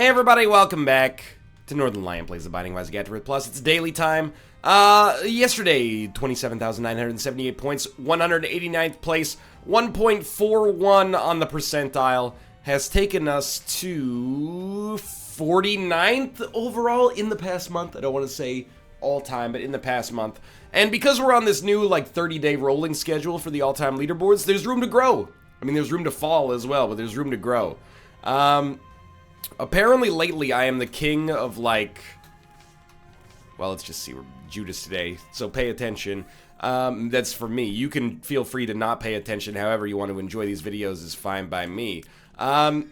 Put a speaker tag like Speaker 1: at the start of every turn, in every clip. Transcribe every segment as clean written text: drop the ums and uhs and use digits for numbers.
Speaker 1: Hey everybody, welcome back to Northernlion Plays the Binding of Isaac Afterbirth Plus. It's daily time. Yesterday, 27,978 points, 189th place, 1.41 on the percentile, has taken us to 49th overall in the past month. I don't want to say all time, but in the past month. And because we're on this new, like, 30-day rolling schedule for the all-time leaderboards, there's room to grow. I mean, there's room to fall as well, but there's room to grow. Apparently lately I am the king of, like, well, let's just see, we're Judas today, so pay attention. That's for me. You can feel free to not pay attention. However you want to enjoy these videos is fine by me. But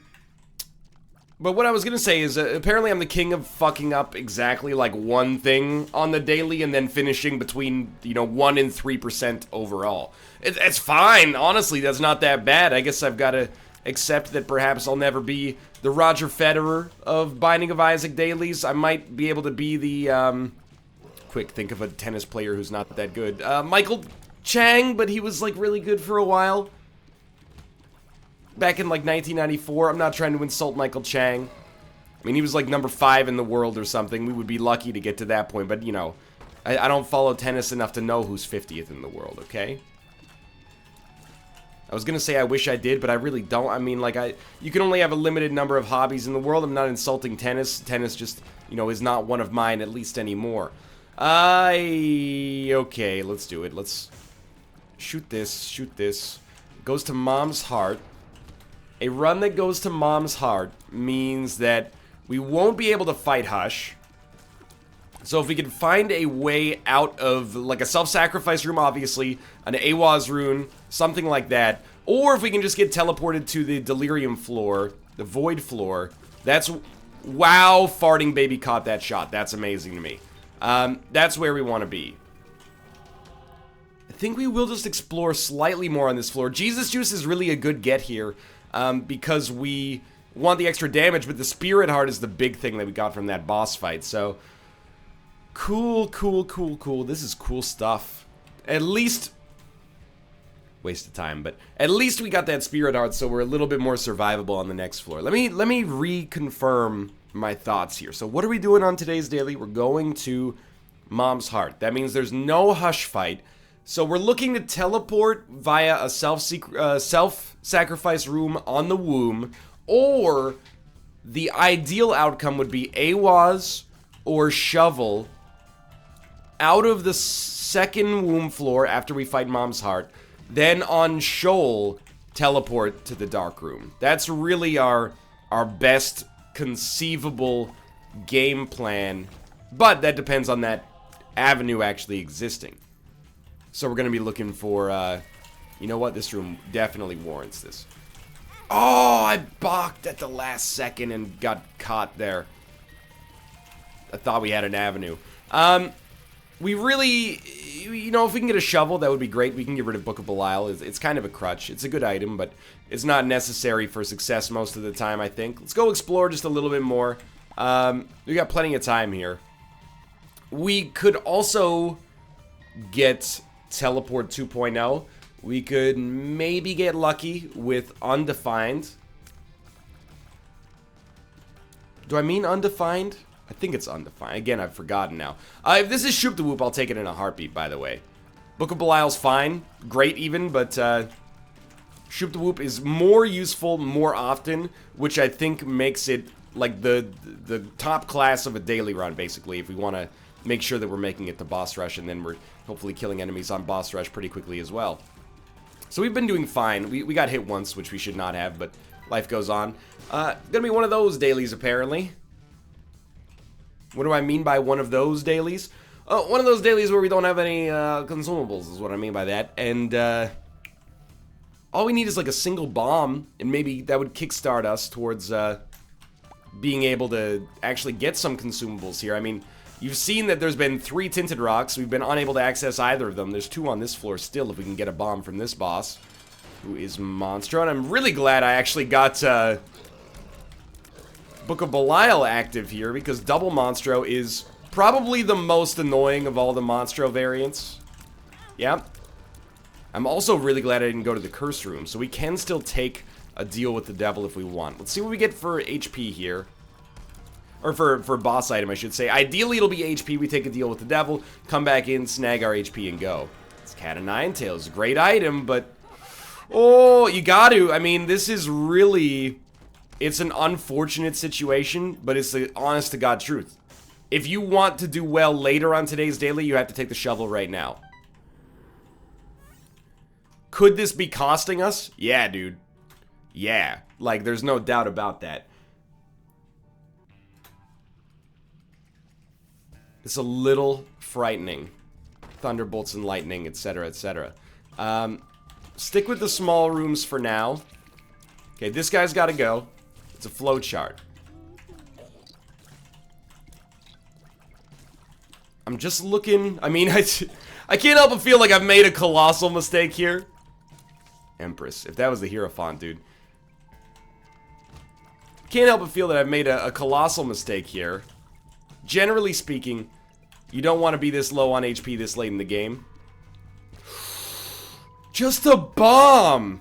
Speaker 1: what I was gonna say is, apparently I'm the king of fucking up exactly, like, one thing on the daily and then finishing between, you know, 1 and 3% overall. It's fine, honestly, that's not that bad. I guess I've gotta accept that perhaps I'll never be the Roger Federer of Binding of Isaac dailies. I might be able to be the, quick, think of a tennis player who's not that good. Michael Chang, but he was, like, really good for a while. Back in, like, 1994. I'm not trying to insult Michael Chang. I mean, he was, like, number 5 in the world or something. We would be lucky to get to that point, but, you know, I don't follow tennis enough to know who's 50th in the world, okay? I was gonna say I wish I did, but I really don't. I mean, like, you can only have a limited number of hobbies in the world. I'm not insulting tennis. Tennis just, you know, is not one of mine, at least anymore. Okay, let's do it. Let's shoot this, shoot this. Goes to Mom's Heart. A run that goes to Mom's Heart means that we won't be able to fight Hush. So if we can find a way out of, like, a self-sacrifice room, obviously, an AWAS rune, something like that, or if we can just get teleported to the Delirium floor, the Void floor, that's, wow, farting baby caught that shot. That's amazing to me. That's where we want to be. I think we will just explore slightly more on this floor. Jesus Juice is really a good get here, because we want the extra damage, but the Spirit Heart is the big thing that we got from that boss fight, so cool, cool, cool, cool. This is cool stuff. At least, waste of time, but at least we got that Spirit Heart, so we're a little bit more survivable on the next floor. Let me reconfirm my thoughts here. So what are we doing on today's daily? We're going to Mom's Heart. That means there's no Hush fight. So we're looking to teleport via a self-sacrifice room on the womb, or the ideal outcome would be AWAS or Shovel out of the second womb floor after we fight Mom's Heart, then on Shoal, teleport to the dark room. That's really our best conceivable game plan, but that depends on that avenue actually existing. So we're gonna be looking for, you know what, this room definitely warrants this. Oh, I balked at the last second and got caught there. I thought we had an avenue. We really, you know, if we can get a shovel, that would be great. We can get rid of Book of Belial. It's kind of a crutch. It's a good item, but it's not necessary for success most of the time, I think. Let's go explore just a little bit more. We got plenty of time here. We could also get Teleport 2.0. We could maybe get lucky with Undefined. Do I mean Undefined? I think it's Undefined. Again, I've forgotten now. If this is Shoop the Whoop, I'll take it in a heartbeat, by the way. Book of Belial's fine. Great, even, but Shoop the Whoop is more useful more often, which I think makes it, like, the top class of a daily run, basically, if we want to make sure that we're making it to boss rush, and then we're hopefully killing enemies on boss rush pretty quickly as well. So we've been doing fine. We got hit once, which we should not have, but life goes on. Gonna be one of those dailies, apparently. What do I mean by one of those dailies? Oh, one of those dailies where we don't have any consumables is what I mean by that. And all we need is like a single bomb, and maybe that would kickstart us towards being able to actually get some consumables here. I mean, you've seen that there's been 3 tinted rocks. We've been unable to access either of them. There's 2 on this floor still if we can get a bomb from this boss, who is Monstro. And I'm really glad I actually got Book of Belial active here, because Double Monstro is probably the most annoying of all the Monstro variants. Yeah. I'm also really glad I didn't go to the Curse Room, so we can still take a deal with the devil if we want. Let's see what we get for HP here. Or for boss item, I should say. Ideally, it'll be HP. We take a deal with the devil, come back in, snag our HP, and go. It's Cat of Nine Tails. Great item, but... Oh, you got to. I mean, this is really... It's an unfortunate situation, but it's the honest-to-God truth. If you want to do well later on today's daily, you have to take the shovel right now. Could this be costing us? Yeah, dude. Yeah. Like, there's no doubt about that. It's a little frightening. Thunderbolts and lightning, etc., etc. Stick with the small rooms for now. Okay, this guy's got to go. It's a flow chart. I'm just looking... I mean, I can't help but feel like I've made a colossal mistake here. Empress. If that was the Hierophant, dude. Can't help but feel that I've made a colossal mistake here. Generally speaking, you don't want to be this low on HP this late in the game. Just a bomb!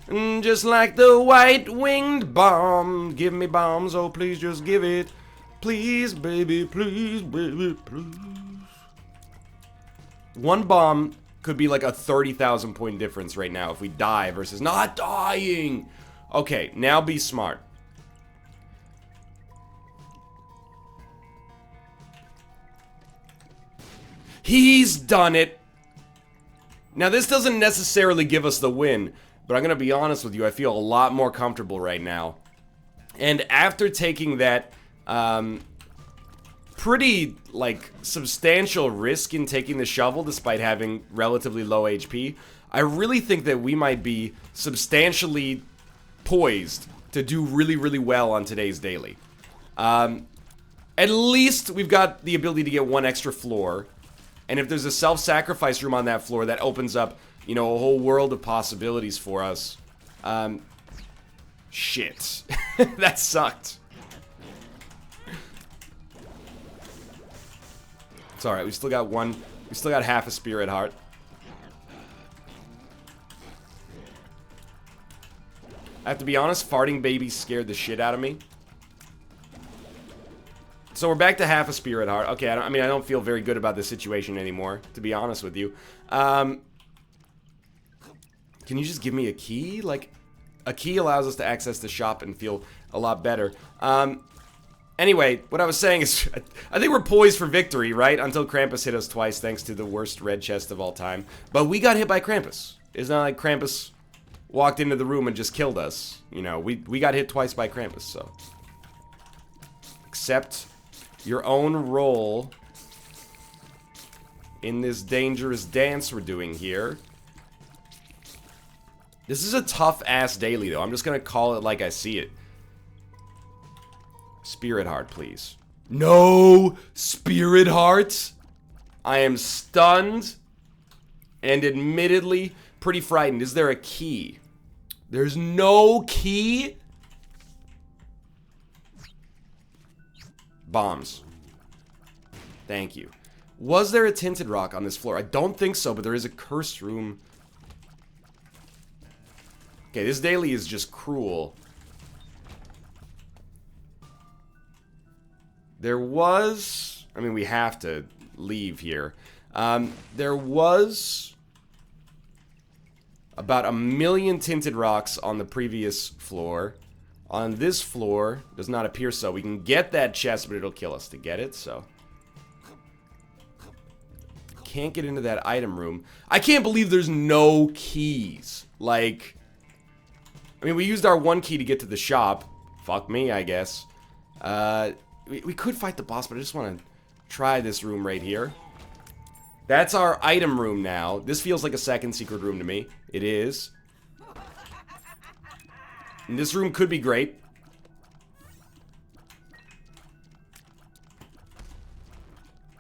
Speaker 1: Just like the white-winged bomb. Give me bombs, oh please just give it. Please, baby, please, baby, please. One bomb could be like a 30,000 point difference right now if we die versus not dying. Okay, now be smart. He's done it. Now, this doesn't necessarily give us the win, but I'm going to be honest with you, I feel a lot more comfortable right now. And after taking that pretty, like, substantial risk in taking the shovel despite having relatively low HP, I really think that we might be substantially poised to do really, really well on today's daily. At least we've got the ability to get one extra floor. And if there's a self-sacrifice room on that floor, that opens up, you know, a whole world of possibilities for us. Shit. That sucked. It's alright, we still got one. We still got half a spirit heart. I have to be honest, farting babies scared the shit out of me. So we're back to half a spirit heart. Okay, I mean, I don't feel very good about this situation anymore, to be honest with you. Can you just give me a key? Like, a key allows us to access the shop and feel a lot better. Anyway, what I was saying is, I think we're poised for victory, right? Until Krampus hit us twice, thanks to the worst red chest of all time. But we got hit by Krampus. It's not like Krampus walked into the room and just killed us. You know, we got hit twice by Krampus, so. Accept your own role in this dangerous dance we're doing here. This is a tough-ass daily, though. I'm just gonna call it like I see it. Spirit heart, please. No spirit heart. I am stunned and admittedly pretty frightened. Is there a key? There's no key? Bombs. Thank you. Was there a tinted rock on this floor? I don't think so, but there is a cursed room. Okay, this daily is just cruel. There was... I mean, we have to leave here. There was about 1 million tinted rocks on the previous floor. On this floor, does not appear so. We can get that chest, but it'll kill us to get it, so. Can't get into that item room. I can't believe there's no keys. Like, I mean, we used our one key to get to the shop. Fuck me, I guess. We could fight the boss, but I just want to try this room right here. That's our item room now. This feels like a second secret room to me. It is. And this room could be great.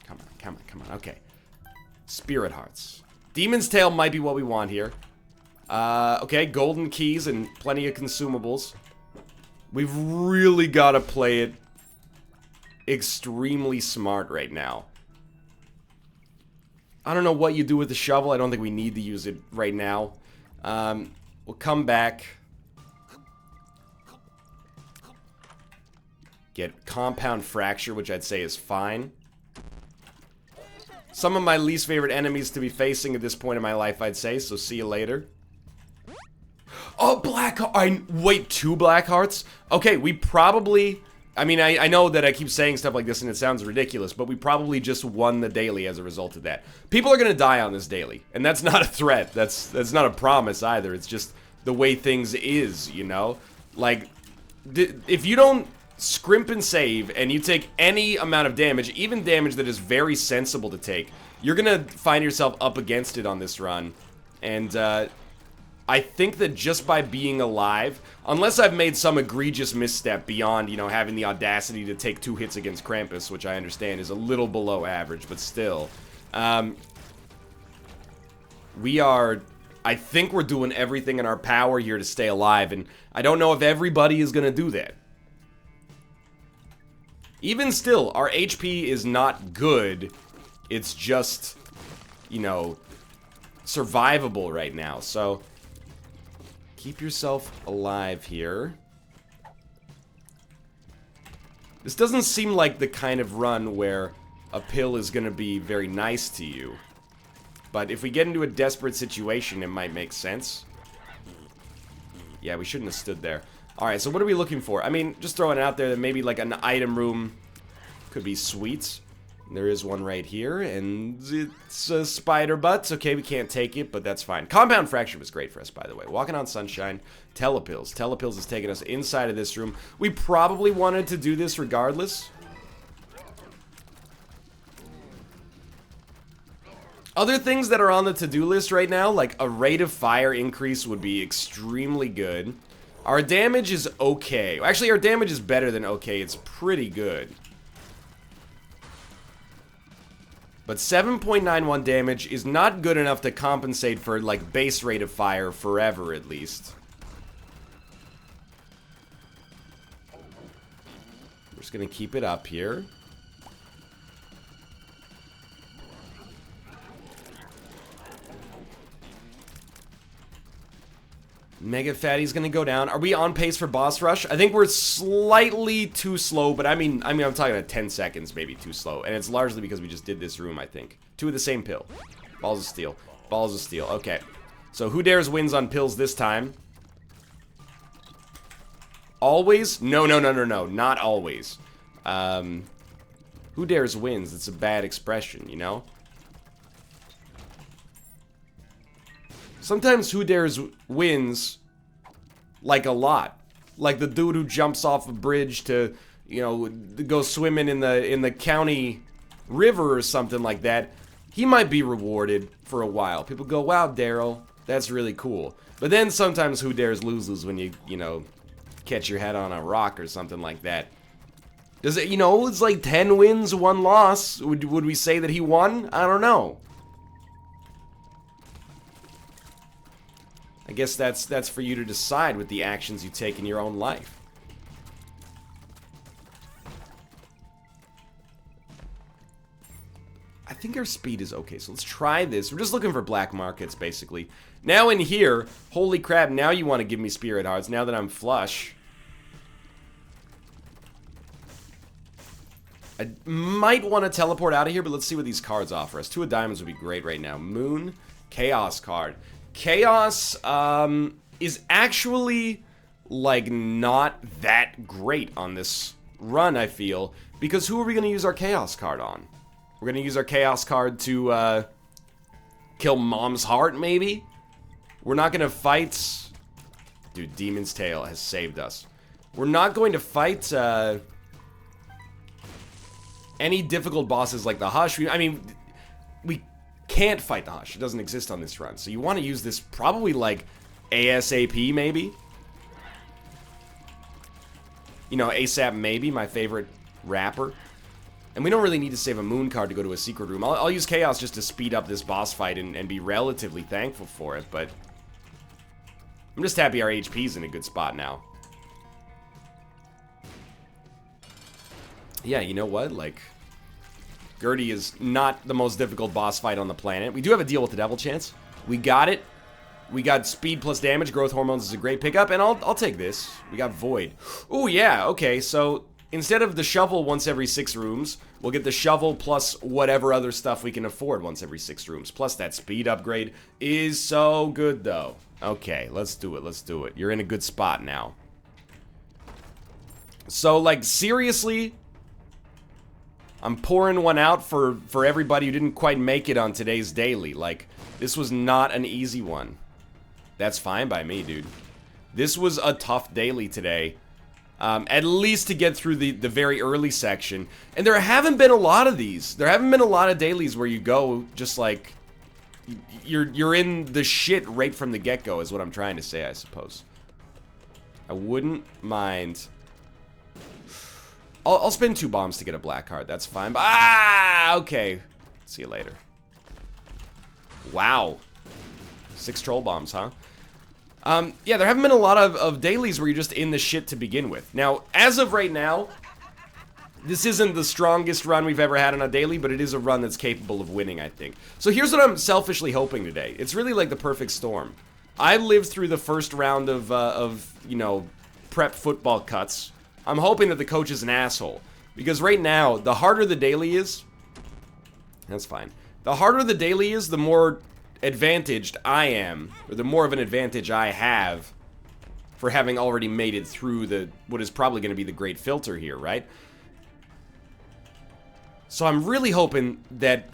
Speaker 1: Come on, come on, come on. Okay. Spirit hearts. Demon's Tail might be what we want here. Okay, golden keys and plenty of consumables. We've really got to play it extremely smart right now. I don't know what you do with the shovel. I don't think we need to use it right now. We'll come back. Get compound fracture, which I'd say is fine. Some of my least favorite enemies to be facing at this point in my life, I'd say, so see you later. Oh, black heart. Wait, 2 black hearts? Okay, we probably... I mean, I know that I keep saying stuff like this and it sounds ridiculous, but we probably just won the daily as a result of that. People are gonna die on this daily, and that's not a threat. That's not a promise either. It's just the way things is, you know? Like, if you don't scrimp and save, and you take any amount of damage, even damage that is very sensible to take, you're gonna find yourself up against it on this run. And, I think that just by being alive, unless I've made some egregious misstep beyond, you know, having the audacity to take 2 hits against Krampus, which I understand is a little below average, but still. I think we're doing everything in our power here to stay alive, and I don't know if everybody is gonna do that. Even still, our HP is not good. It's just, you know, survivable right now, so... Keep yourself alive here. This doesn't seem like the kind of run where a pill is going to be very nice to you. But if we get into a desperate situation, it might make sense. Yeah, we shouldn't have stood there. Alright, so what are we looking for? I mean, just throwing it out there that maybe like an item room could be sweet. There is one right here, and it's a spider butts. Okay, we can't take it, but that's fine. Compound fracture was great for us, by the way. Walking on sunshine, telepills. Telepills has taken us inside of this room. We probably wanted to do this regardless. Other things that are on the to-do list right now, like a rate of fire increase would be extremely good. Our damage is okay. Actually, our damage is better than okay. It's pretty good. But 7.91 damage is not good enough to compensate for, like, base rate of fire forever, at least. We're just gonna keep it up here. Mega Fatty's gonna go down. Are we on pace for boss rush? I think we're slightly too slow, but I mean I'm talking about 10 seconds maybe too slow. And it's largely because we just did this room, I think. 2 of the same pill. Balls of steel. Balls of steel. Okay. So who dares wins on pills this time? Always? No. Not always. Who dares wins? It's a bad expression, you know? Sometimes who dares wins, like a lot. Like the dude who jumps off a bridge to, you know, go swimming in the county river or something like that. He might be rewarded for a while. People go, wow, Daryl, that's really cool. But then sometimes who dares loses when you know, catch your head on a rock or something like that. Does it, you know, it's like 10 wins, 1 loss. Would we say that he won? I don't know. I guess that's for you to decide with the actions you take in your own life. I think our speed is okay, so let's try this. We're just looking for black markets, basically. Now in here, holy crap, now you want to give me spirit hearts, now that I'm flush. I might want to teleport out of here, but let's see what these cards offer us. 2 of diamonds would be great right now. Moon, Chaos card. Chaos is actually, like, not that great on this run, I feel. Because who are we going to use our Chaos card on? We're going to use our Chaos card to kill Mom's Heart, maybe? We're not going to fight... Dude, Demon's Tail has saved us. We're not going to fight any difficult bosses like the Hush. I mean, we can't fight the Hush. It doesn't exist on this run. So you want to use this probably like ASAP maybe? You know, ASAP maybe, my favorite rapper. And we don't really need to save a moon card to go to a secret room. I'll use Chaos just to speed up this boss fight and be relatively thankful for it, but I'm just happy our HP's in a good spot now. Yeah, you know what? Like, Gertie is not the most difficult boss fight on the planet. We do have a deal with the Devil Chance. We got it. We got speed plus damage. Growth hormones is a great pickup, and I'll take this. We got Void. Oh yeah, okay, so instead of the shovel once every 6 rooms, we'll get the shovel plus whatever other stuff we can afford once every 6 rooms. Plus that speed upgrade is so good though. Okay, let's do it, let's do it. You're in a good spot now. So, like, seriously, I'm pouring one out for everybody who didn't quite make it on today's daily. Like, this was not an easy one. That's fine by me, dude. This was a tough daily today. At least to get through the very early section. And there haven't been a lot of these. There haven't been a lot of dailies where you go just like... You're in the shit right from the get-go is what I'm trying to say, I suppose. I wouldn't mind... I'll spend 2 bombs to get a black card. That's fine. But, okay. See you later. Wow. 6 troll bombs, huh? Yeah, there haven't been a lot of dailies where you're just in the shit to begin with. Now, as of right now, this isn't the strongest run we've ever had on a daily, but it is a run that's capable of winning, I think. So here's what I'm selfishly hoping today. It's really like the perfect storm. I lived through the first round of you know, prep football cuts. I'm hoping that the coach is an asshole. Because right now, the harder the daily is... That's fine. The harder the daily is, the more advantaged I am. Or the more of an advantage I have for having already made it through what is probably going to be the great filter here, right? So I'm really hoping that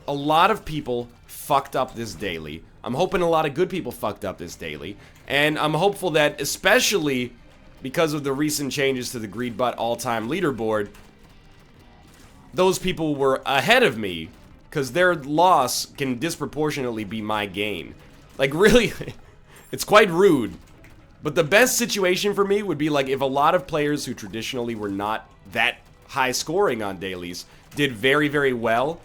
Speaker 1: a lot of people fucked up this daily. I'm hoping a lot of good people fucked up this daily. And I'm hopeful that, especially... because of the recent changes to the Greedbutt all-time leaderboard, those people were ahead of me, because their loss can disproportionately be my gain. Like, really, it's quite rude. But the best situation for me would be, like, if a lot of players who traditionally were not that high scoring on dailies did very, very well,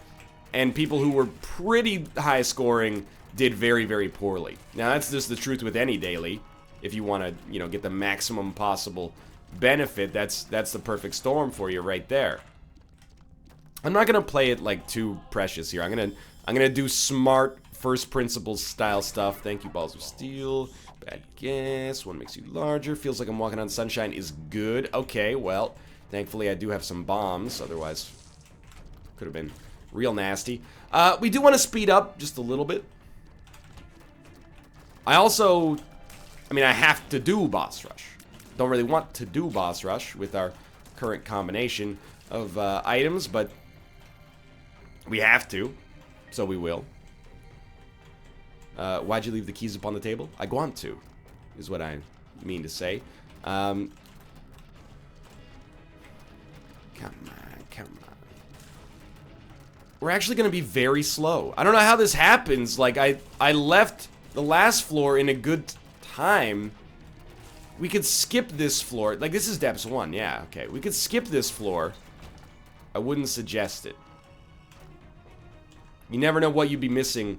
Speaker 1: and people who were pretty high scoring did very, very poorly. Now, that's just the truth with any daily. If you want to, you know, get the maximum possible benefit, that's the perfect storm for you right there. I'm not gonna play it like too precious here. I'm gonna do smart first principles style stuff. Thank you, balls of steel. Bad guess. One makes you larger. Feels like I'm walking on sunshine is good. Okay, well, thankfully I do have some bombs. Otherwise, could have been real nasty. We do want to speed up just a little bit. I mean, I have to do boss rush. Don't really want to do boss rush with our current combination of items, but we have to, so we will. Why'd you leave the keys upon the table? I want to, is what I mean to say. Come on, come on. We're actually going to be very slow. I don't know how this happens. Like, I left the last floor in a good time. We could skip this floor. Like, this is depths 1, yeah, okay. We could skip this floor. I wouldn't suggest it. You never know what you'd be missing.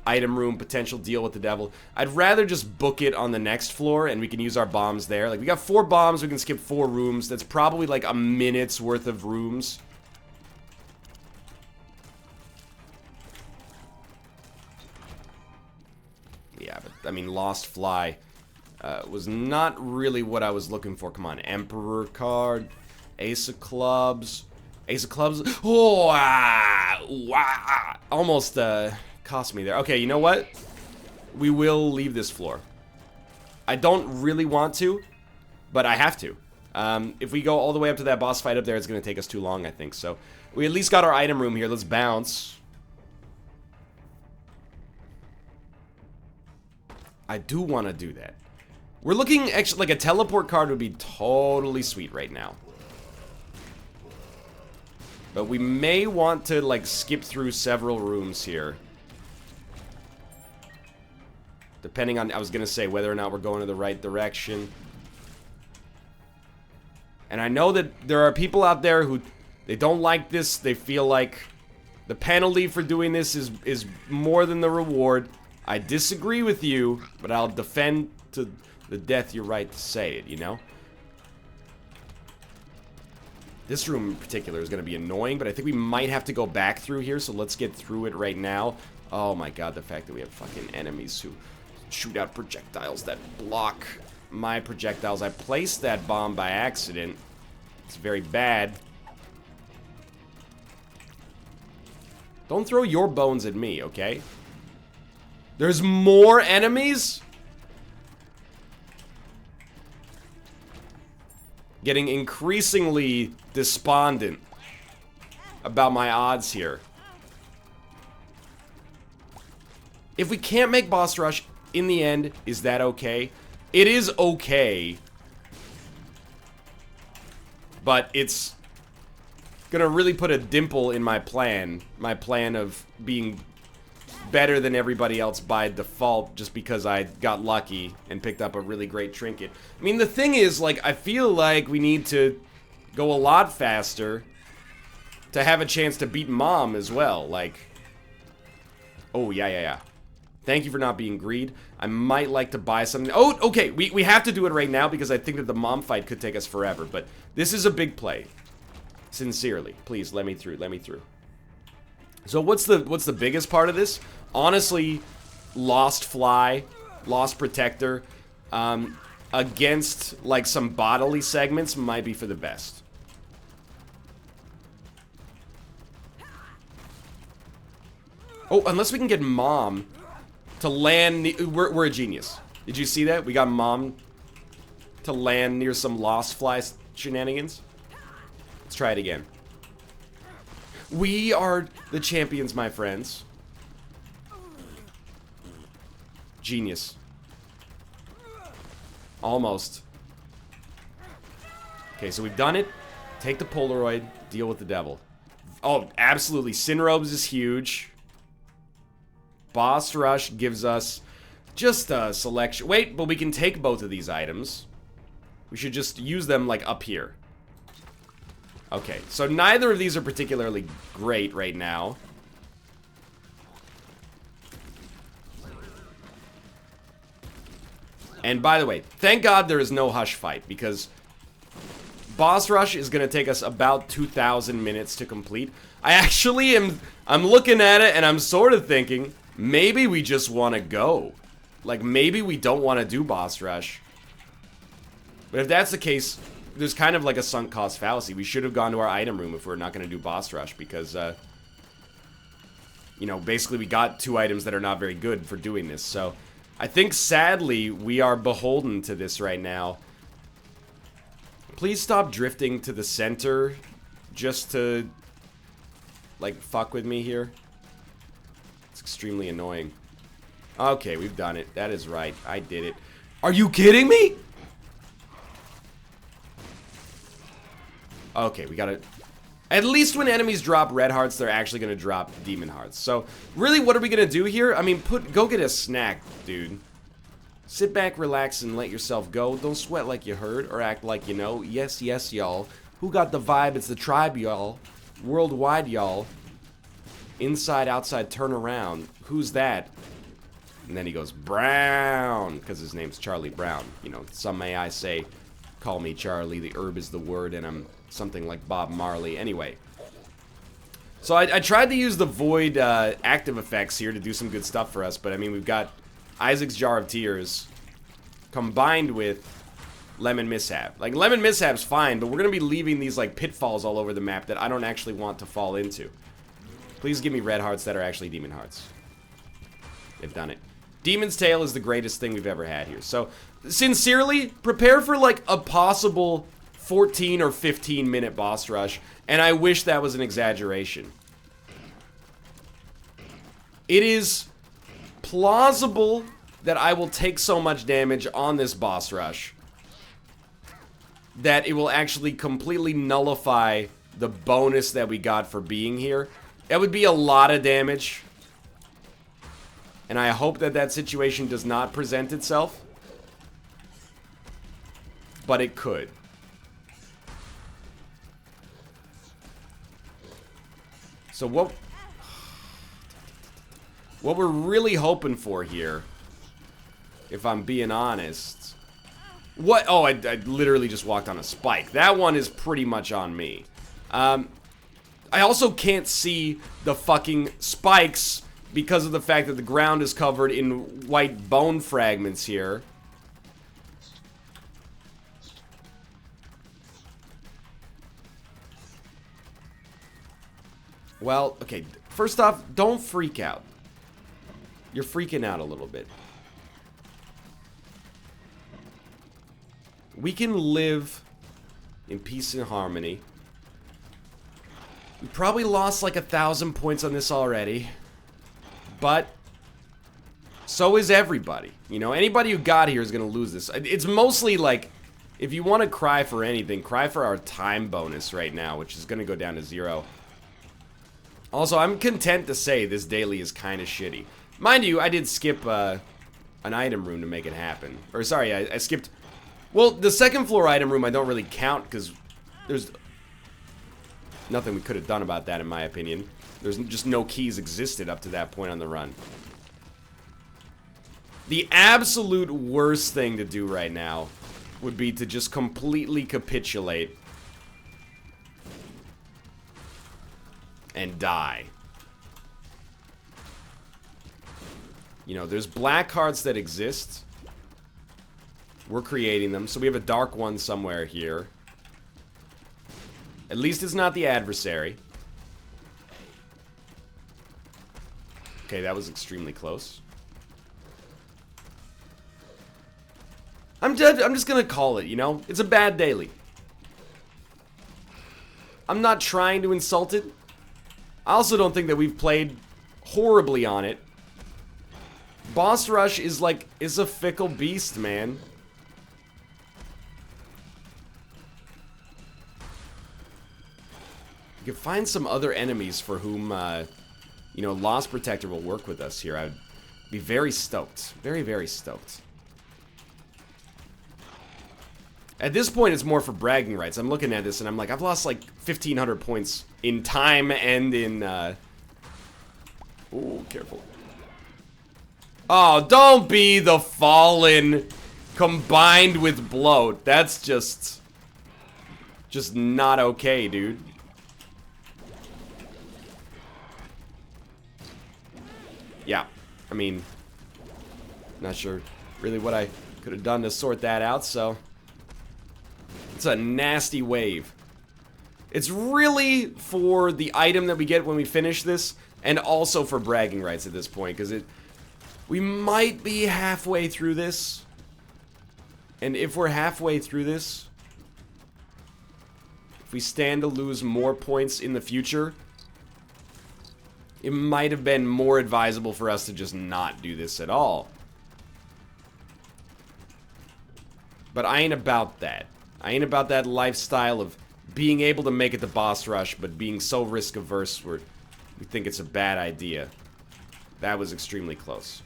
Speaker 1: Item room, potential deal with the devil. I'd rather just book it on the next floor and we can use our bombs there. Like, we got 4 bombs, we can skip 4 rooms. That's probably like a minute's worth of rooms. Yeah, but, I mean, Lost Fly was not really what I was looking for. Come on, Emperor card, Ace of Clubs. Ace of Clubs. Oh, almost cost me there. Okay, you know what? We will leave this floor. I don't really want to, but I have to. If we go all the way up to that boss fight up there, it's going to take us too long, I think. So, we at least got our item room here. Let's bounce. I do want to do that. We're looking, actually, like a teleport card would be totally sweet right now. But we may want to, like, skip through several rooms here. Depending on, I was going to say, whether or not we're going in the right direction. And I know that there are people out there who, they don't like this. They feel like the penalty for doing this is more than the reward. I disagree with you, but I'll defend to the death your right to say it, you know? This room in particular is going to be annoying, but I think we might have to go back through here, so let's get through it right now. Oh my god, the fact that we have fucking enemies who shoot out projectiles that block my projectiles. I placed that bomb by accident. It's very bad. Don't throw your bones at me, okay? There's more enemies? Getting increasingly despondent about my odds here. If we can't make boss rush in the end, is that okay? It is okay. But it's gonna really put a dimple in my plan of being better than everybody else by default just because I got lucky and picked up a really great trinket. I mean, the thing is, like, I feel like we need to go a lot faster to have a chance to beat Mom as well, like... Oh, yeah. Thank you for not being greed. I might like to buy something. Oh, okay, we have to do it right now because I think that the Mom fight could take us forever, but this is a big play. Sincerely, please let me through. So what's the biggest part of this? Honestly, Lost Fly, Lost Protector, against like some bodily segments might be for the best. Oh, unless we can get Mom to land. We're a genius. Did you see that? We got Mom to land near some Lost Fly shenanigans. Let's try it again. We are the champions, my friends. Genius. Almost. Okay, so we've done it. Take the Polaroid. Deal with the devil. Oh, absolutely. Sin Robes is huge. Boss Rush gives us just a selection. Wait, but we can take both of these items. We should just use them, like, up here. Okay, so neither of these are particularly great right now. And by the way, thank God there is no Hush fight, because Boss Rush is going to take us about 2,000 minutes to complete. I actually I'm looking at it and I'm sort of thinking, maybe we just want to go. Like, maybe we don't want to do Boss Rush. But if that's the case, there's kind of like a sunk cost fallacy. We should have gone to our item room if we're not going to do Boss Rush, because, you know, basically we got 2 items that are not very good for doing this. So, I think, sadly, we are beholden to this right now. Please stop drifting to the center just to, like, fuck with me here. It's extremely annoying. Okay, we've done it. That is right. I did it. Are you kidding me? Okay, we gotta... At least when enemies drop red hearts, they're actually gonna drop demon hearts. So, really, what are we gonna do here? I mean, go get a snack, dude. Sit back, relax, and let yourself go. Don't sweat like you heard, or act like you know. Yes, y'all. Who got the vibe? It's the tribe, y'all. Worldwide, y'all. Inside, outside, turn around. Who's that? And then he goes, Brown, because his name's Charlie Brown. You know, some may I say, call me Charlie, the herb is the word, and I'm something like Bob Marley. Anyway. So I tried to use the Void active effects here to do some good stuff for us, but I mean, we've got Isaac's Jar of Tears combined with Lemon Mishap. Like, Lemon Mishap's fine, but we're going to be leaving these, like, pitfalls all over the map that I don't actually want to fall into. Please give me red hearts that are actually demon hearts. They've done it. Demon's Tail is the greatest thing we've ever had here. So, sincerely, prepare for, like, a possible 14 or 15 minute boss rush, and I wish that was an exaggeration. It is plausible that I will take so much damage on this boss rush that it will actually completely nullify the bonus that we got for being here. That would be a lot of damage, and I hope that that situation does not present itself, but it could. So what we're really hoping for here, if I'm being honest... Oh, I literally just walked on a spike. That one is pretty much on me. I also can't see the fucking spikes because of the fact that the ground is covered in white bone fragments here. Well, okay. First off, don't freak out. You're freaking out a little bit. We can live in peace and harmony. We probably lost like 1,000 points on this already. But so is everybody. You know, anybody who got here is going to lose this. It's mostly like, if you want to cry for anything, cry for our time bonus right now, which is going to go down to 0. Also, I'm content to say this daily is kind of shitty. Mind you, I did skip an item room to make it happen. Or sorry, I skipped... Well, the second floor item room I don't really count because there's nothing we could have done about that in my opinion. There's just no keys existed up to that point on the run. The absolute worst thing to do right now would be to just completely capitulate and die. You know, there's black cards that exist. We're creating them, so we have a dark one somewhere here. At least it's not the adversary. Okay, that was extremely close. I'm just gonna call it, you know? It's a bad daily. I'm not trying to insult it. I also don't think that we've played horribly on it. Boss Rush is a fickle beast, man. We could find some other enemies for whom, you know, Lost Protector will work with us here. I would be very stoked. Very, very stoked. At this point, it's more for bragging rights. I'm looking at this and I'm like, I've lost like 1,500 points in time and in, Ooh, careful. Oh, don't be the Fallen combined with bloat. That's just not okay, dude. Yeah, I mean, not sure really what I could have done to sort that out, so it's a nasty wave. It's really for the item that we get when we finish this, and also for bragging rights at this point, because we might be halfway through this, and if we're halfway through this, if we stand to lose more points in the future, it might have been more advisable for us to just not do this at all. But I ain't about that. I ain't about that lifestyle of being able to make it to boss rush, but being so risk averse we think it's a bad idea. That was extremely close.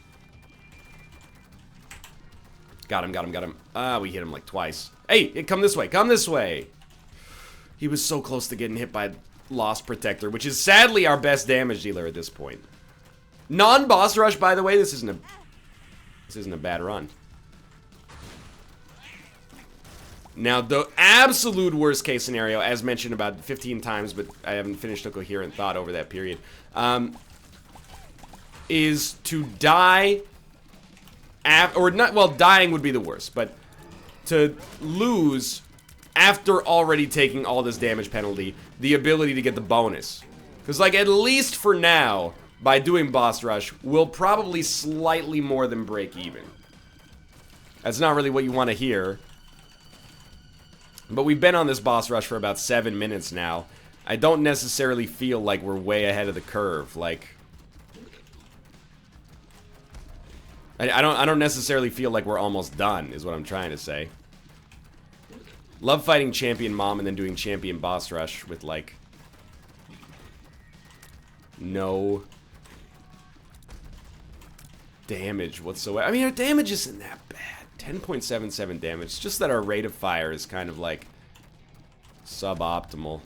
Speaker 1: Got him, got him, got him. Ah, we hit him like twice. Hey, come this way, come this way. He was so close to getting hit by Lost Protector, which is sadly our best damage dealer at this point. Non-boss rush, by the way, this isn't a bad run. Now, the absolute worst case scenario, as mentioned about 15 times, but I haven't finished a coherent thought over that period, is to die, or not, well, dying would be the worst, but to lose after already taking all this damage penalty, the ability to get the bonus. Because, like, at least for now, by doing boss rush, we'll probably slightly more than break even. That's not really what you want to hear. But we've been on this boss rush for about 7 minutes now. I don't necessarily feel like we're way ahead of the curve. Like, I don't necessarily feel like we're almost done, is what I'm trying to say. Love fighting champion mom and then doing champion boss rush with, like, no damage whatsoever. I mean, our damage isn't that bad. 10.77 damage. It's just that our rate of fire is kind of, like, suboptimal.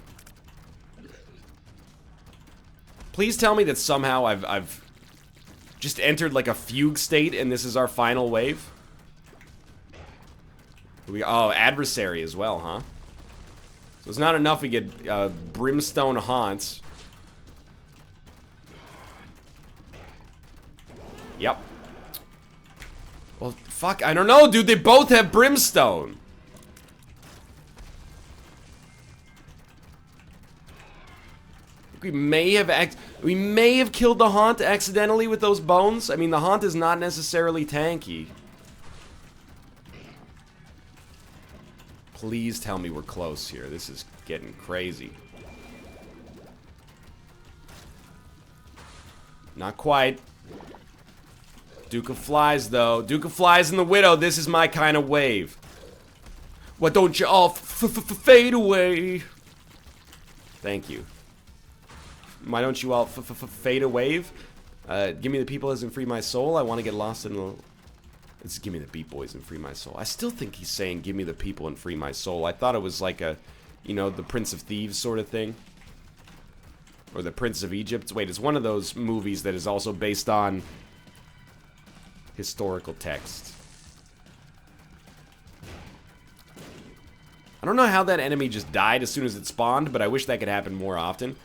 Speaker 1: Please tell me that somehow I've just entered, like, a fugue state and this is our final wave. Oh, adversary as well, huh? So it's not enough we get brimstone haunts. Yep. Well, fuck, I don't know, dude. They both have brimstone. we may have killed the Haunt accidentally with those bones. I mean, the Haunt is not necessarily tanky. Please tell me we're close here. This is getting crazy. Not quite. Duke of Flies, though. Duke of Flies and the Widow. This is my kind of wave. Why don't you all fade away? Thank you. Why don't you all fade away? Give me the people as in free my soul. I want to get lost in the... It's give me the beat boys and free my soul. I still think he's saying give me the people and free my soul. I thought it was like a, you know, the Prince of Thieves sort of thing. Or the Prince of Egypt. Wait, it's one of those movies that is also based on historical text. I don't know how that enemy just died as soon as it spawned, but I wish that could happen more often.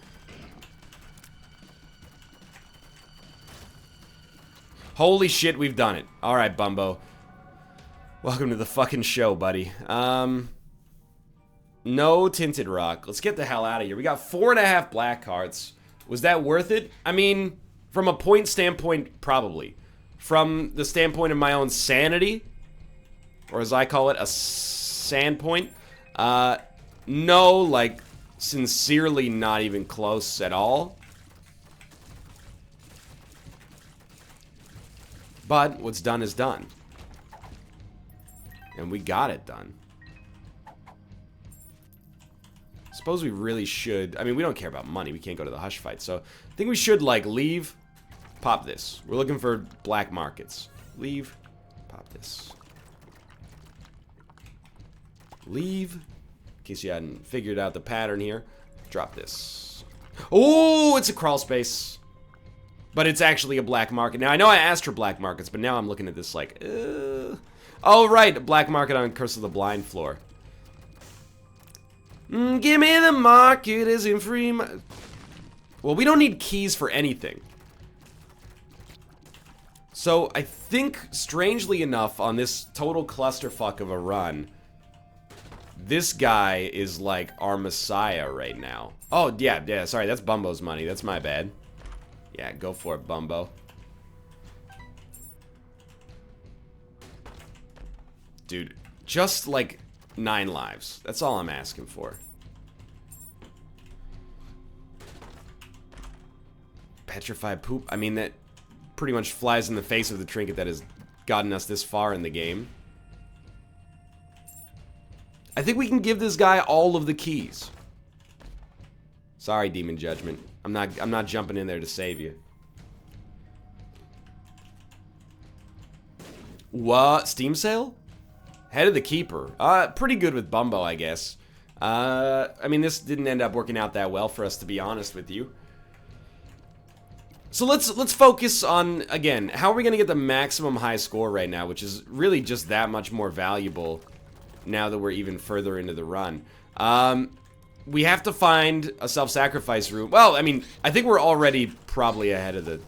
Speaker 1: Holy shit, we've done it. Alright, Bumbo. Welcome to the fucking show, buddy. No tinted rock. Let's get the hell out of here. We got 4.5 black cards. Was that worth it? I mean, from a point standpoint, probably. From the standpoint of my own sanity, or as I call it, a sandpoint, no, like, sincerely not even close at all. But what's done is done. And we got it done. Suppose we really should... I mean, we don't care about money. We can't go to the Hush fight. So, I think we should, like, leave. Pop this. We're looking for black markets. Leave. Pop this. Leave. In case you hadn't figured out the pattern here. Drop this. Oh, it's a crawl space. But it's actually a black market. Now, I know I asked for black markets, but now I'm looking at this like, oh, right, black market on Curse of the Blind floor. Give me the market as in free... Well, we don't need keys for anything. So, I think, strangely enough, on this total clusterfuck of a run, this guy is like our messiah right now. Oh, yeah, sorry, that's Bumbo's money. That's my bad. Yeah, go for it, Bumbo. Dude, just like 9 lives. That's all I'm asking for. Petrified poop. I mean, that pretty much flies in the face of the trinket that has gotten us this far in the game. I think we can give this guy all of the keys. Sorry, Demon Judgment. I'm not jumping in there to save you. What? Steam sale? Head of the Keeper. Pretty good with Bumbo, I guess. I mean, this didn't end up working out that well for us, to be honest with you. So let's focus on, again, how are we going to get the maximum high score right now, which is really just that much more valuable now that we're even further into the run. We have to find a self-sacrifice room. Well, I mean, I think we're already probably ahead of the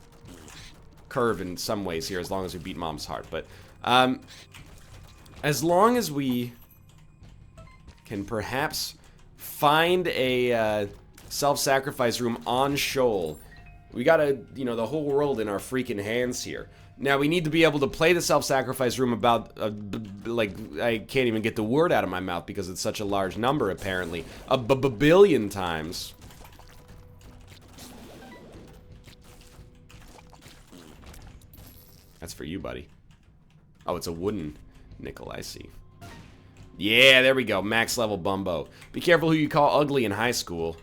Speaker 1: curve in some ways here, as long as we beat Mom's Heart. But as long as we can perhaps find a self-sacrifice room on Shoal, we got you know, the whole world in our freaking hands here. Now, we need to be able to play the self-sacrifice room about, like, I can't even get the word out of my mouth because it's such a large number, apparently. A billion times. That's for you, buddy. Oh, it's a wooden nickel, I see. Yeah, there we go. Max level Bumbo. Be careful who you call ugly in high school.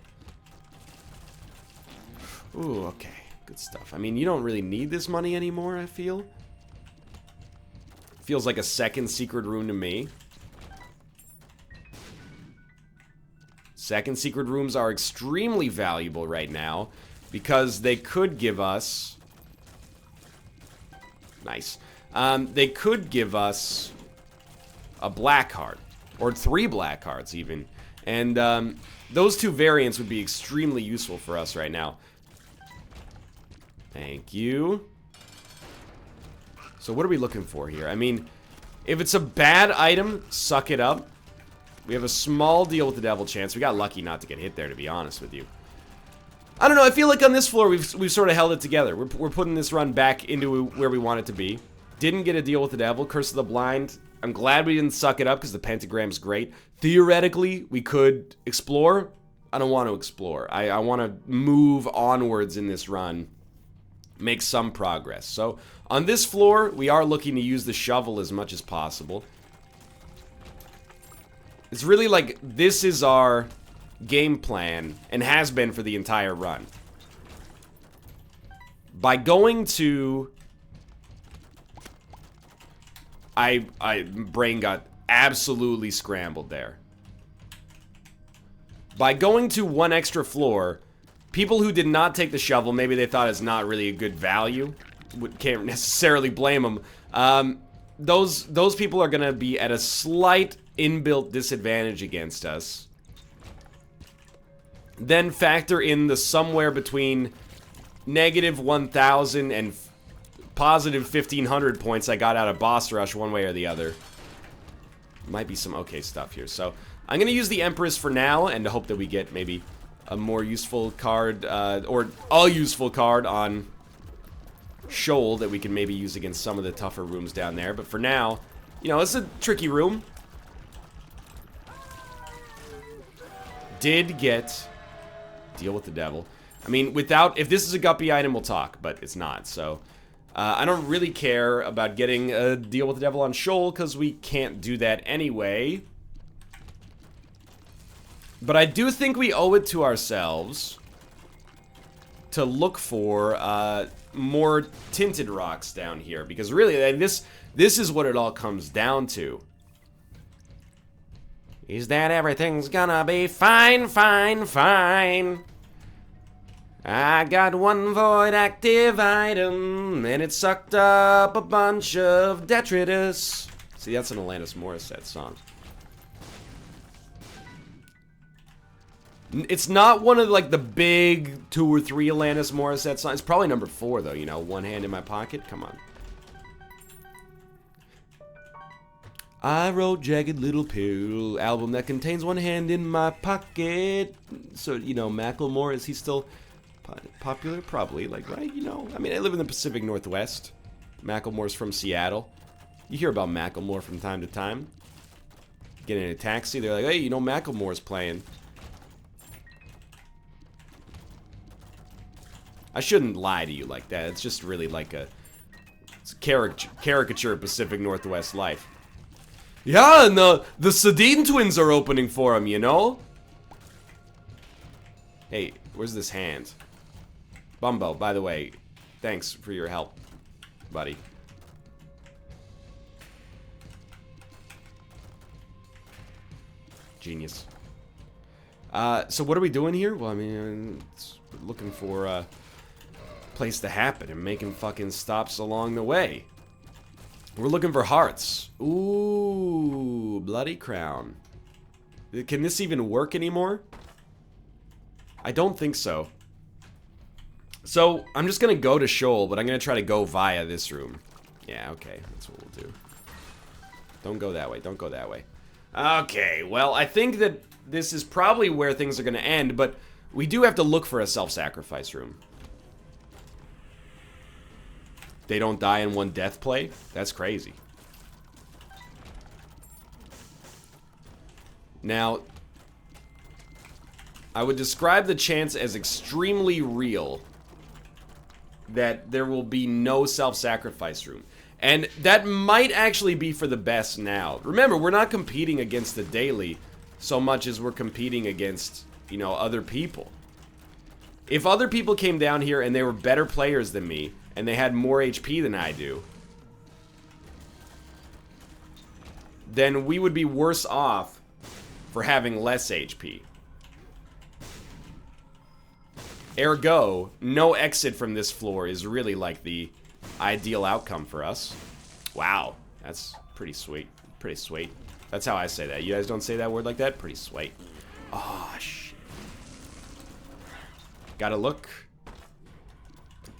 Speaker 1: Ooh, okay. Good stuff. I mean, you don't really need this money anymore, I feel. Feels like a second secret room to me. Second secret rooms are extremely valuable right now because they could give us... Nice. They could give us a black card. Or 3 black cards, even. And those 2 variants would be extremely useful for us right now. Thank you. So what are we looking for here? I mean, if it's a bad item, suck it up. We have a small deal with the devil chance. We got lucky not to get hit there, to be honest with you. I don't know, I feel like on this floor we've sort of held it together. We're putting this run back into where we want it to be. Didn't get a deal with the devil. Curse of the Blind. I'm glad we didn't suck it up because the pentagram's great. Theoretically, we could explore. I don't want to explore. I want to move onwards in this run. Make some progress. So, on this floor, we are looking to use the shovel as much as possible. It's really like, this is our game plan, and has been for the entire run. By going to... brain got absolutely scrambled there. By going to one extra floor, people who did not take the shovel, maybe they thought it's not really a good value. Can't necessarily blame them. Those people are gonna be at a slight inbuilt disadvantage against us. Then factor in the somewhere between negative 1,000 and positive 1,500 points I got out of Boss Rush one way or the other. Might be some okay stuff here. So I'm going to use the Empress for now and hope that we get maybe a more useful card, or a useful card on Shoal that we can maybe use against some of the tougher rooms down there. But for now, you know, it's a tricky room. Did get deal with the devil. I mean, without, if this is a guppy item, we'll talk, but it's not, so I don't really care about getting a deal with the devil on Shoal, because we can't do that anyway. But I do think we owe it to ourselves to look for more tinted rocks down here, because really, this is what it all comes down to. Is that everything's gonna be fine, fine, fine. I got one void active item, and it sucked up a bunch of detritus. See, that's an Alanis Morissette song. It's not one of, like, the big 2 or 3 Alanis Morissette songs. It's probably number 4, though, you know, One Hand in My Pocket. Come on. I wrote Jagged Little Pill, album that contains one hand in my pocket. So, you know, Macklemore, is he still popular? Probably, like, right? You know, I mean, I live in the Pacific Northwest. Macklemore's from Seattle. You hear about Macklemore from time to time. Get in a taxi, they're like, hey, you know, Macklemore's playing. I shouldn't lie to you like that. It's just really like it's a caricature of Pacific Northwest life. Yeah, and the Sedin twins are opening for him, you know? Hey, where's this hand? Bumbo, by the way, thanks for your help, buddy. Genius. So what are we doing here? Well, I mean, it's looking for a place to happen and making fucking stops along the way. We're looking for hearts. Ooh, bloody crown. Can this even work anymore? I don't think so. So, I'm just gonna go to Shoal, but I'm gonna try to go via this room. Yeah, okay, that's what we'll do. Don't go that way, don't go that way. Okay, well, I think that this is probably where things are gonna end, but we do have to look for a self-sacrifice room. They don't die in one death play? That's crazy. Now, I would describe the chance as extremely real that there will be no self-sacrifice room. And that might actually be for the best now. Remember, we're not competing against the daily so much as we're competing against, you know, other people. If other people came down here and they were better players than me, and they had more HP than I do, then we would be worse off for having less HP. Ergo, no exit from this floor is really like the ideal outcome for us. Wow, that's pretty sweet. Pretty sweet. That's how I say that. You guys don't say that word like that? Pretty sweet. Oh, shit. Gotta look.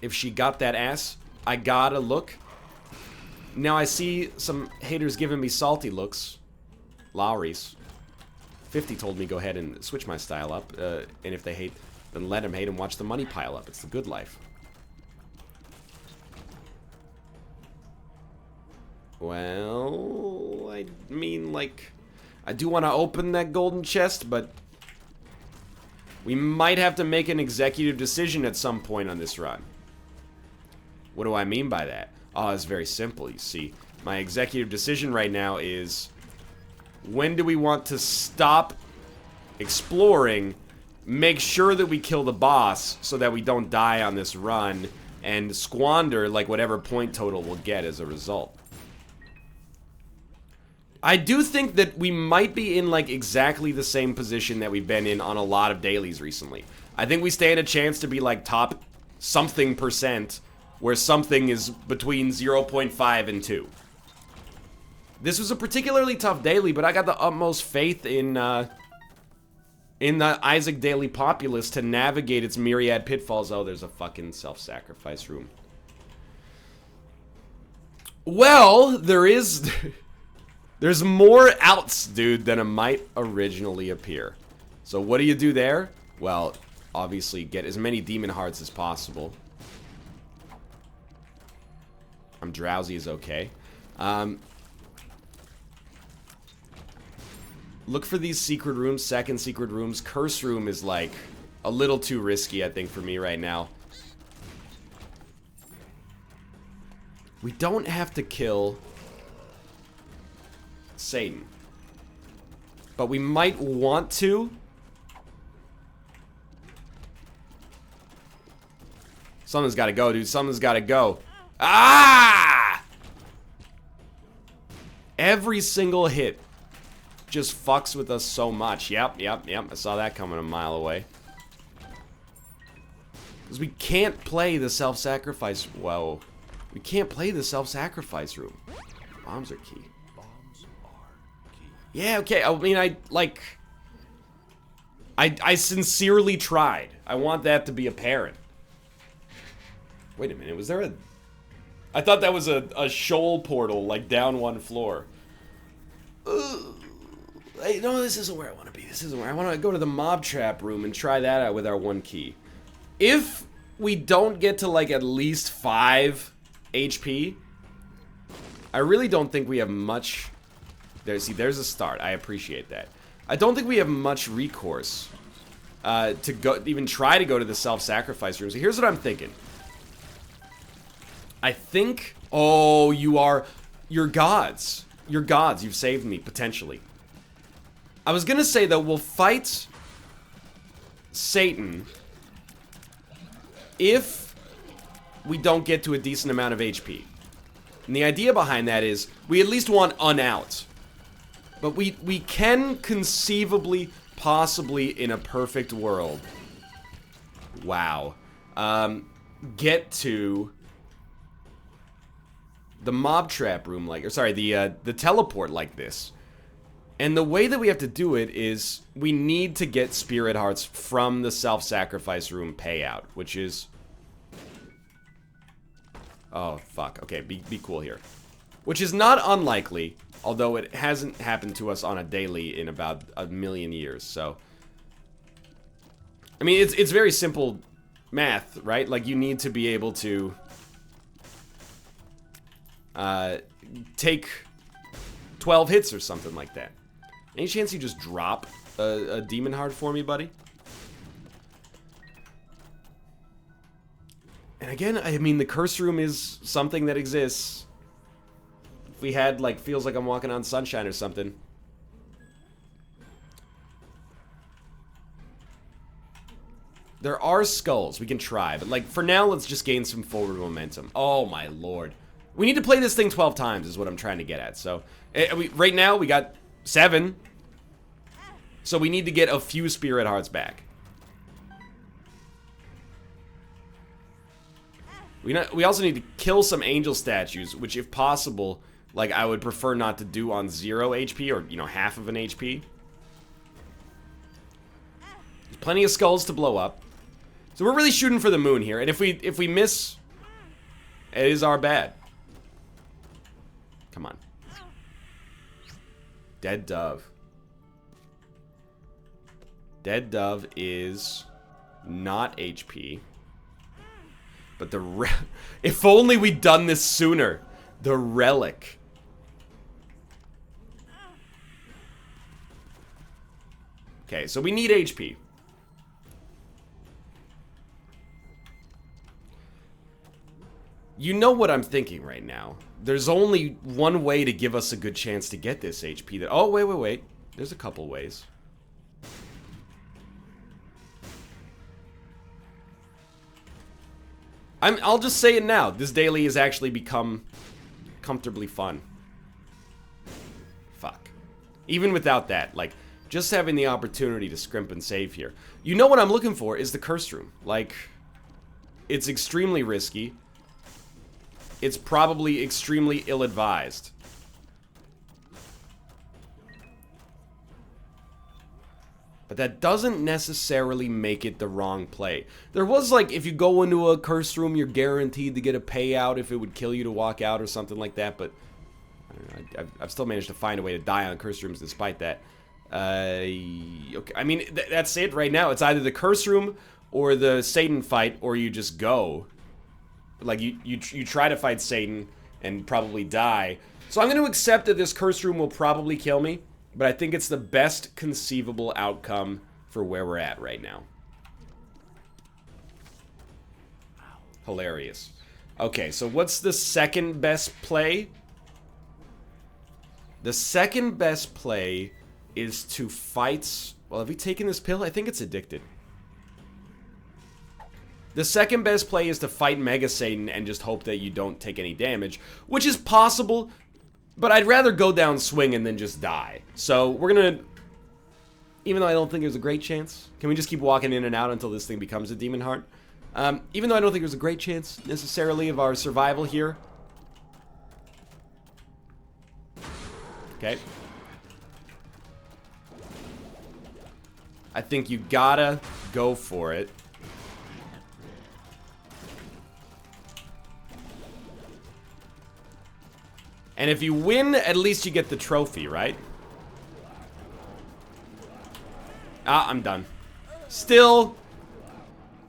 Speaker 1: If she got that ass, I gotta look. Now I see some haters giving me salty looks. Lowry's. 50 told me go ahead and switch my style up, and if they hate Then let him hate and watch the money pile up. It's the good life. Well, I mean, like, I do want to open that golden chest, but we might have to make an executive decision at some point on this run. What do I mean by that? Oh, it's very simple, you see. My executive decision right now is, when do we want to stop exploring, make sure that we kill the boss so that we don't die on this run, and squander, like, whatever point total we'll get as a result. I do think that we might be in, like, exactly the same position that we've been in on a lot of dailies recently. I think we stand a chance to be, like, top something %, where something is between 0.5 and 2. This was a particularly tough daily, but I got the utmost faith in the Isaac Daily populace to navigate its myriad pitfalls. Oh, there's a fucking self-sacrifice room. Well, there is... There's more outs, dude, than it might originally appear. So what do you do there? Well, obviously get as many demon hearts as possible. I'm drowsy is okay. Look for these secret rooms, second secret rooms. Curse room is like a little too risky, I think, for me right now. We don't have to kill Satan, but we might want to. Something's got to go, dude. Something's got to go. Ah! Every single hit just fucks with us so much. Yep. I saw that coming a mile away. Because we can't play the self-sacrifice. Whoa. We can't play the self-sacrifice room. Bombs are key. Yeah, okay, I mean, I sincerely tried. I want that to be apparent. Wait a minute, was there a... I thought that was a shoal portal, like, down one floor. Hey, no, this isn't where I want to be. This isn't where I want to go to the mob trap room and try that out with our one key. If we don't get to, like, at least 5 HP, I really don't think we have much... There, see, there's a start. I appreciate that. I don't think we have much recourse to go, even try to go to the self-sacrifice room. So here's what I'm thinking. I think... Oh, you're gods. You're gods. You've saved me, potentially. I was gonna say, though, we'll fight Satan if we don't get to a decent amount of HP. And the idea behind that is, we at least want un-out. But we can conceivably, possibly, in a perfect world, wow, get to the mob trap room, like, or sorry, the teleport like this. And the way that we have to do it is we need to get spirit hearts from the self-sacrifice room payout, which is... Oh, fuck. Okay, be cool here. Which is not unlikely, although it hasn't happened to us on a daily in about a million years, so... I mean, it's very simple math, right? Like, you need to be able to... take 12 hits or something like that. Any chance you just drop a demon heart for me, buddy? And again, I mean, the curse room is something that exists. If we had, like, feels like I'm walking on sunshine or something. There are skulls. We can try. But, like, for now, let's just gain some forward momentum. Oh, my lord. We need to play this thing 12 times is what I'm trying to get at. So, right now, we got 7. So we need to get a few spirit hearts back. We also need to kill some angel statues, which, if possible, like, I would prefer not to do on 0 HP or, you know, half of an HP. There's plenty of skulls to blow up. So we're really shooting for the moon here, and if we miss, it is our bad. Come on. Dead dove. Dead dove is not HP. But if only we'd done this sooner. The relic. Okay, so we need HP. You know what I'm thinking right now. There's only one way to give us a good chance to get this HP. Oh, wait. There's a couple ways. I'll just say it now. This daily has actually become comfortably fun. Fuck. Even without that, like, just having the opportunity to scrimp and save here. You know what I'm looking for is the curse room. Like, it's extremely risky. It's probably extremely ill-advised. But that doesn't necessarily make it the wrong play. There was, like, if you go into a curse room, you're guaranteed to get a payout if it would kill you to walk out or something like that. But I don't know, I've still managed to find a way to die on curse rooms despite that. Okay, I mean, that's it right now. It's either the curse room or the Satan fight, or you just go. Like, you try to fight Satan and probably die. So I'm going to accept that this curse room will probably kill me. But I think it's the best conceivable outcome for where we're at right now. Hilarious. Okay, so what's the second best play? The second best play is to fight... Well, have we taken this pill? I think it's addicted. The second best play is to fight Mega Satan and just hope that you don't take any damage, which is possible, but I'd rather go down swinging than just die. So we're gonna, even though I don't think there's a great chance, can we just keep walking in and out until this thing becomes a demon heart? Even though I don't think there's a great chance necessarily of our survival here. Okay. I think you gotta go for it. And if you win, at least you get the trophy, right? Ah, I'm done. Still,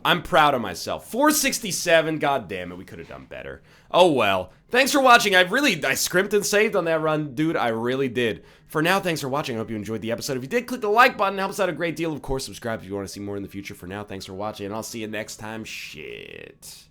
Speaker 1: I'm proud of myself. 467, god damn it, we could have done better. Oh well. Thanks for watching. I scrimped and saved on that run, dude. I really did. For now, thanks for watching. I hope you enjoyed the episode. If you did, click the like button. It helps out a great deal. Of course, subscribe if you want to see more in the future. For now, thanks for watching, and I'll see you next time. Shit.